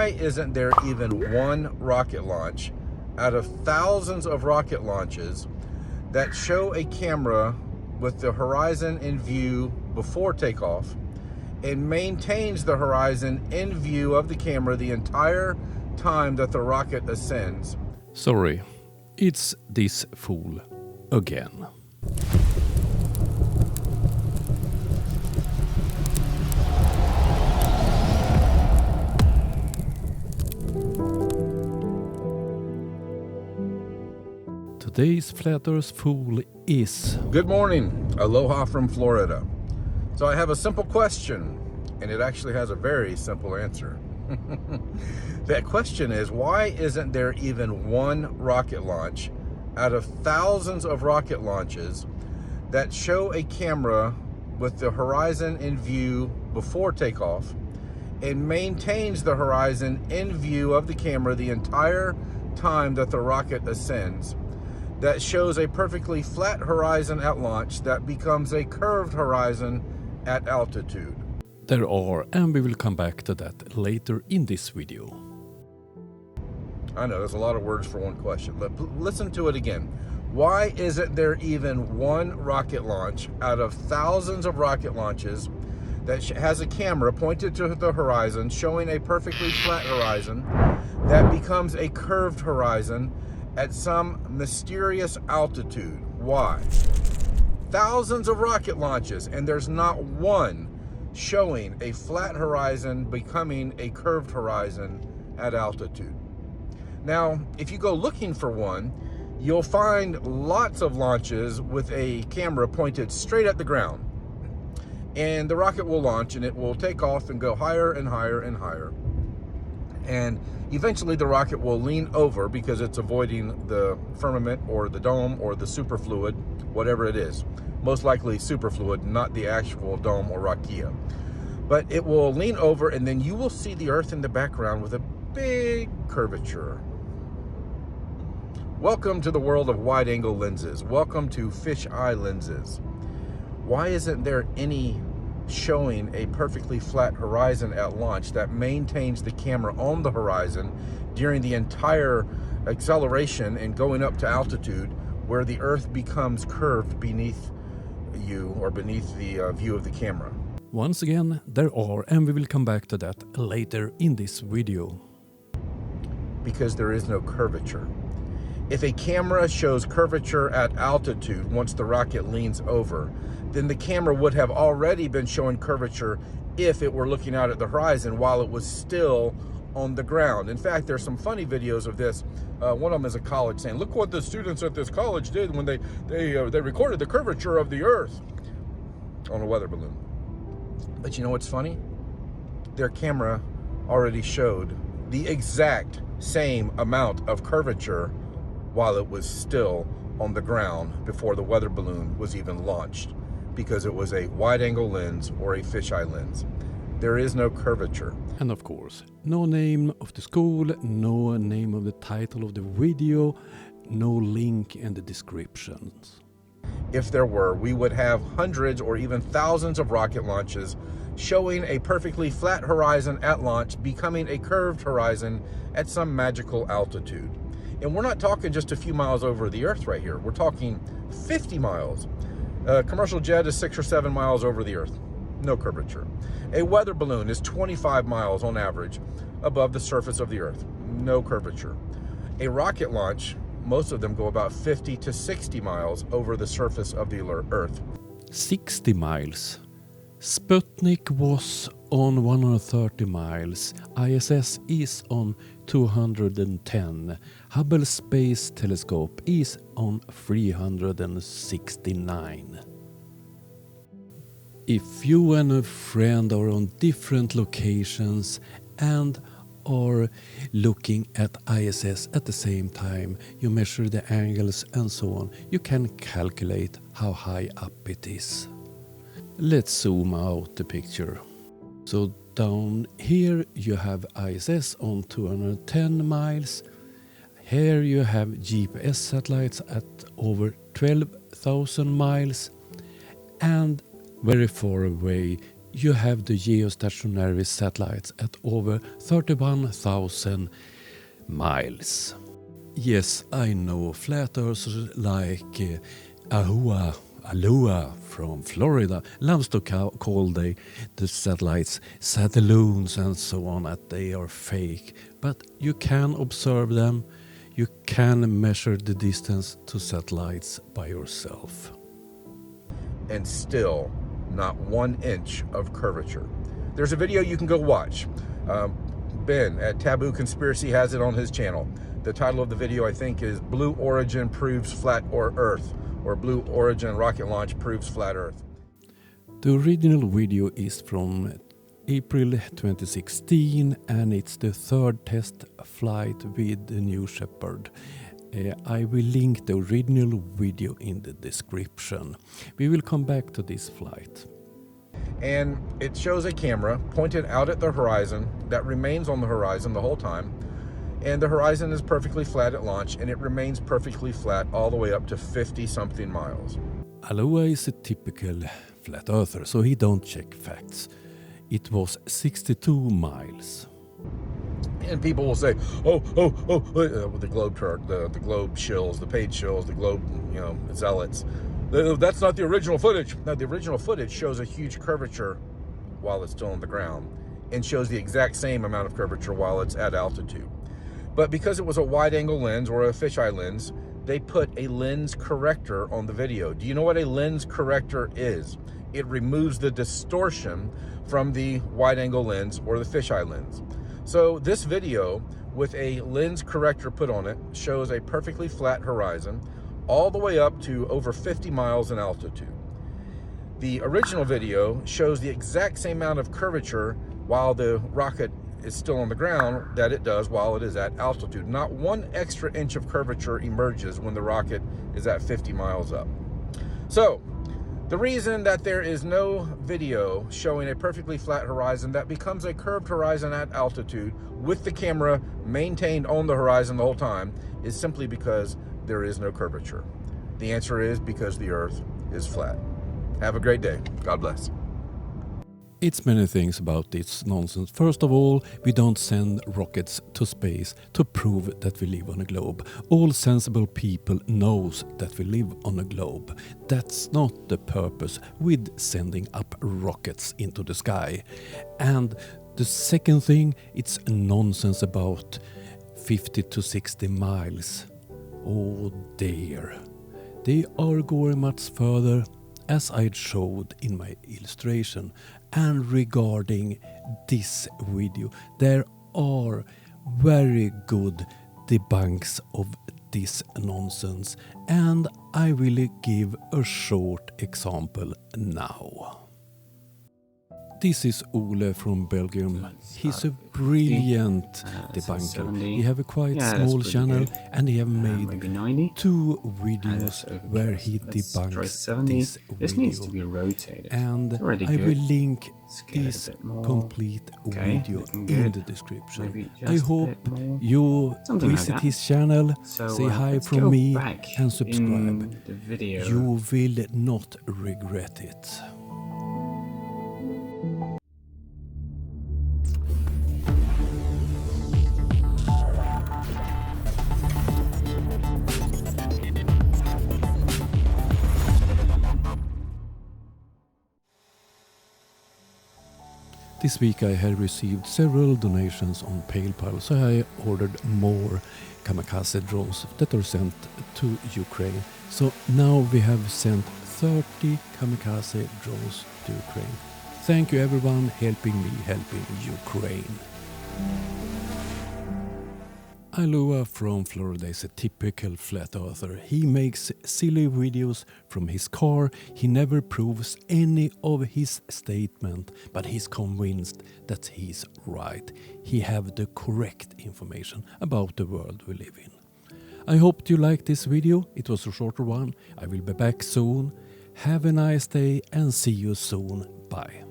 why isn't there even one rocket launch out of thousands of rocket launches that show a camera with the horizon in view before takeoff and maintains the horizon in view of the camera the entire time that the rocket ascends? Sorry, it's this fool again. Today's Flat Earth fool is... Good morning, Aloha from Florida. So I have a simple question, and it actually has a very simple answer. That question is, why isn't there even one rocket launch out of thousands of rocket launches that show a camera with the horizon in view before takeoff and maintains the horizon in view of the camera the entire time that the rocket ascends, that shows a perfectly flat horizon at launch that becomes a curved horizon at altitude? There are, and we will come back to that later in this video. I know, there's a lot of words for one question. Listen to it again. Why isn't there even one rocket launch out of thousands of rocket launches that has a camera pointed to the horizon showing a perfectly flat horizon that becomes a curved horizon at some mysterious altitude? Why? Thousands of rocket launches, and there's not one showing a flat horizon becoming a curved horizon at altitude. Now, if you go looking for one, you'll find lots of launches with a camera pointed straight at the ground. And the rocket will launch and it will take off and go higher and higher and higher. And eventually the rocket will lean over because it's avoiding the firmament or the dome or the superfluid, whatever it is. Most likely superfluid, not the actual dome or rakia. But it will lean over, and then you will see the Earth in the background with a big curvature. Welcome to the world of wide-angle lenses. Welcome to fisheye lenses. Why isn't there any showing a perfectly flat horizon at launch that maintains the camera on the horizon during the entire acceleration and going up to altitude, where the Earth becomes curved beneath you or beneath the view of the camera? Once again, there are, and we will come back to that later in this video. Because there is no curvature. If a camera shows curvature at altitude once the rocket leans over, then the camera would have already been showing curvature if it were looking out at the horizon while it was still on the ground. In fact, there's some funny videos of this. One of them is a college saying, look what the students at this college did when they recorded the curvature of the Earth on a weather balloon. But you know what's funny? Their camera already showed the exact same amount of curvature while it was still on the ground before the weather balloon was even launched, because it was a wide-angle lens or a fisheye lens. There is no curvature. And of course, no name of the school, no name of the title of the video, no link in the descriptions. If there were, we would have hundreds or even thousands of rocket launches showing a perfectly flat horizon at launch becoming a curved horizon at some magical altitude. And we're not talking just a few miles over the Earth right here. We're talking 50 miles. A commercial jet is 6 or 7 miles over the Earth. No curvature. A weather balloon is 25 miles on average above the surface of the Earth. No curvature. A rocket launch, most of them go about 50 to 60 miles over the surface of the Earth. 60 miles. Sputnik was on 130 miles. ISS is on 210. Hubble Space Telescope is on 369. If you and a friend are on different locations and are looking at ISS at the same time, you measure the angles and so on, you can calculate how high up it is. Let's zoom out the picture. So down here you have ISS on 210 miles. Here you have GPS satellites at over 12,000 miles. And very far away you have the geostationary satellites at over 31,000 miles. Yes, I know flat earthers like Aloha from Florida loves to call the satellites satelloons and so on, that they are fake. But you can observe them, you can measure the distance to satellites by yourself. And still not 1 inch of curvature. There's a video you can go watch. Ben at Taboo Conspiracy has it on his channel. The title of the video, I think, is Blue Origin Proves Flat or Earth, or Blue Origin Rocket Launch Proves Flat Earth. The original video is from April 2016 and it's the third test flight with the New Shepard. I will link the original video in the description. We will come back to this flight. And it shows a camera pointed out at the horizon that remains on the horizon the whole time. And the horizon is perfectly flat at launch, and it remains perfectly flat all the way up to 50-something miles. Aloha is a typical flat earther, so he don't check facts. It was 62 miles. And people will say, with the globe chart, the globe shills, the page shills, the globe, zealots. That's not the original footage. Now, the original footage shows a huge curvature while it's still on the ground and shows the exact same amount of curvature while it's at altitude. But because it was a wide-angle lens or a fisheye lens, they put a lens corrector on the video. Do you know what a lens corrector is? It removes the distortion from the wide-angle lens or the fisheye lens. So this video with a lens corrector put on it shows a perfectly flat horizon all the way up to over 50 miles in altitude. The original video shows the exact same amount of curvature while the rocket is still on the ground that it does while it is at altitude. Not 1 extra inch of curvature emerges when the rocket is at 50 miles up. So the reason that there is no video showing a perfectly flat horizon that becomes a curved horizon at altitude with the camera maintained on the horizon the whole time is simply because there is no curvature. The answer is because the Earth is flat. Have a great day. God bless. It's many things about this nonsense. First of all, we don't send rockets to space to prove that we live on a globe. All sensible people knows that we live on a globe. That's not the purpose with sending up rockets into the sky. And the second thing, it's nonsense about 50 to 60 miles. Oh dear. They are going much further, as I showed in my illustration. And regarding this video, there are very good debunks of this nonsense, and I will give a short example now. This is Ole from Belgium. He's a brilliant debunker. He have a quite small channel and he have made 2 videos where he debunks this needs to be video. rotated. And I will link this complete video in the description. I hope you visit his channel, say hi from me and subscribe. You will not regret it. This week I have received several donations on PayPal, so I ordered more kamikaze drones that are sent to Ukraine. So now we have sent 30 kamikaze drones to Ukraine. Thank you everyone helping me helping Ukraine. Aloha from Florida is a typical flat earther. He makes silly videos from his car. He never proves any of his statement, but he's convinced that he's right. He have the correct information about the world we live in. I hope you liked this video. It was a shorter one. I will be back soon. Have a nice day and see you soon. Bye.